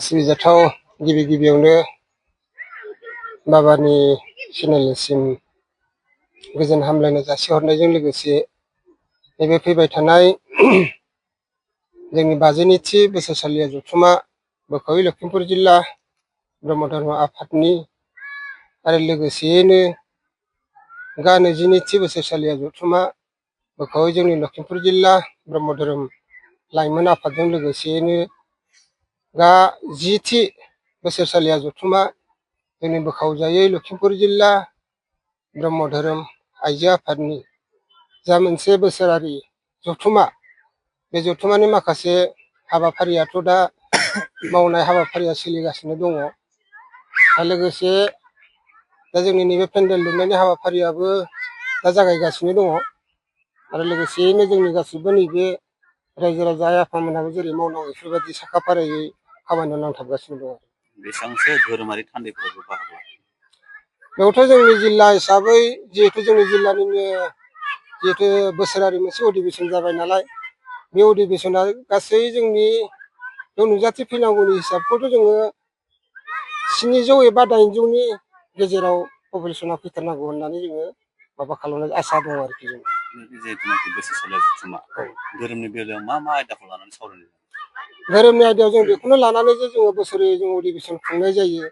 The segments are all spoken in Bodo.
सिबिजाथाव गिबि गिबियावनो बाबानि चेनेलसिम गोजोन हामलायनाय जासिहरनायजों लोगोसे नैबे फैबाय थानाय जोंनि 52थि बोसोरसालिया जथुमा बोखावि लखिमपुर जिल्ला ब्रह्म धर्म आफादनि आरो लोगोसेयैनो 22थि बोसोरसालिया जथुमा बोखावि जोंनि लखिमपुर जिल्ला ब्रह्म धोरोम लाइमोन आफादजों लोगोसेयैनो 10थि बोसोरसालिया जथुमा जोंनि बोखावजायै लखिमपुर जिल्ला ब्रह्म धोरोम आइजो आफादनि जा मोनसे बोसोरारि जथुमा बे जथुमानि माखासे हाबाफारियाथ' दा मावनाय हाबाफारिया सोलिगासिनो दङ आरो लोगोसे दा जोंनि नैबे पेन्डेल लुनायनि हाबाफारियाबो दा जागायगासिनो दङ आरो लोगोसेयैनो जोंनि गासिबो नैबे रायजो राजा आइ आफामोनहाबो जेरै मावनांगौ बेफोरबायदि साखाफारायै खामानियाव नांथाबगासिनो दङ। बेसेबांसो धोरोमारि थान्दैफोरखौ बाहागो बेयावथ' जोंनि जिल्ला हिसाबै जिहेतु जोंनि जिल्लानिनो जिहेतु बोसोरारि मोनसे अधिवेशन जाबाय नालाय बे अधिवेशना गासै जोंनि बेयाव नुजाथि फैनांगौनि हिसाबखौथ' जोङो 700 एबा 800नि गेजेराव पपुलेसना फैथारनांगौ होननानै जोङो माबा खालामनाय आसा दङ आरोखि जों जिहेतुनाखि बोसोरसालिया जथुमा धोरोमनि बेलायाव मा आयदाखौ लानानै सावरायनाय धोरोमनि आयदायाव जों बेखौनो लानानै जे जोङो बोसोरै जों अधिवेशन खुंनाय जायो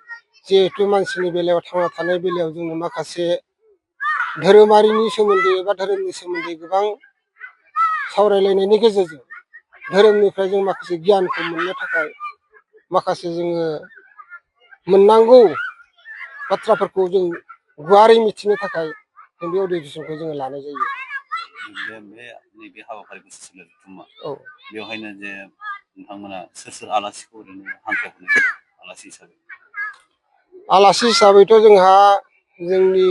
जिहेतु मानसिनि बेलायाव थांना थानाय बेलायाव जोंनो माखासे धोरोमारिनि सोमोन्दै एबा धोरोमनि सोमोन्दै गोबां सावरायलायनायनि गेजेरजों धोरोमनिफ्राय जों माखासे गियानखौ मोननो थाखाय माखासे जोङो मोननांगौ बाथ्राफोरखौ जों गुवारै मिथिनो थाखाय जों बे अधिवेशनखौ जोङो लानाय जायो। नैबे हाबाफारि बोसोरसालिया जथुमा बेवहायनो जे नोंथांमोना सोर आलासिखौ ओरैनो हांख्रायहरनाय आलासि हिसाबैथ' जोंहा जोंनि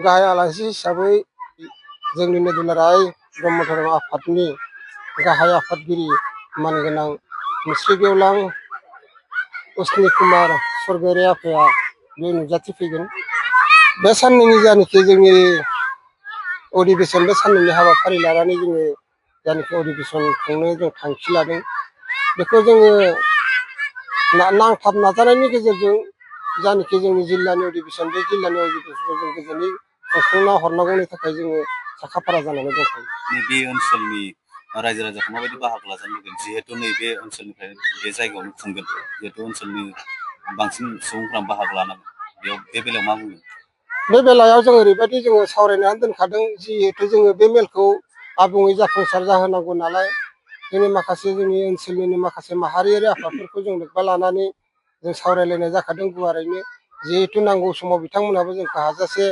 गाहाय आलासि हिसाबै जोंनिनो दुलाराय ब्रह्म धर्म आफादनि गाहाय आफादगिरि मानगोनां मुस्रि गेवलां अस्नि कुमार स्वर्गीयारि आफाया बे नुजाथिफैगोन। बे साननैनि जानाखि जोंनि अधिवेशन बे साननैनि हाबाफारि लानानै जोङो जानाखि अधिवेशन खुंनो जों थांखि लादों बेखौ जोङो नांथाब नाजानायनि गेजेरजों जानाखि जोंनि जिल्लानि अधिवेशन बे जिल्लानि अधिवेशनखौ जों गोजोनै खुंफुंना हरनांगौनि थाखाय जोङो साखाफारा जानानै दंखायो। नैबे ओनसोलनि रायजो राजाखौ माबायदि बाहागो लाजानो लुगैदों जिहेतु नैबे ओनसोलनिफ्राय बे जायगायावनो खुंगोन जिहेतु ओनसोलनि बांसिन सुबुंफ्रा बाहागो लानांगोन बेयाव बे बेलायाव मा बुंगोन? बे बेलायाव जों ओरैबायदि जोङो सावरायनानै दोनखादों जिहेतु जोङो बे मेलखौ आबुङै जाफुंसार जाहोनांगौ नालाय जोंनि माखासे जोंनि ओनसोलनिनो माखासे माहारियारि आफादफोरखौ जों लोब्बा लानानै जों सावरायलायनाय जाखादों गुवारैनो जिहेतु नांगौ समाव बिथांमोनहाबो जोंखौ हाजासे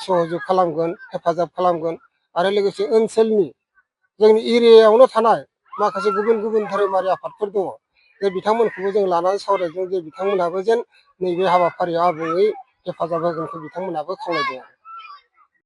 सहयोग खालामगोन हेफाजाब खालामगोन आरो लोगोसे ओनसोलनि जोंनि एरियायावनो थानाय माखासे गुबुन गुबुन धोरोमारि आफादफोर दङ जे बिथांमोनखौबो जों लानानै सावरायदों जे बिथांमोनहाबो जेन नैबे हाबाफारियाव आबुङै हेफाजाब होगोनखौ बिथांमोनहाबो खावलायदों।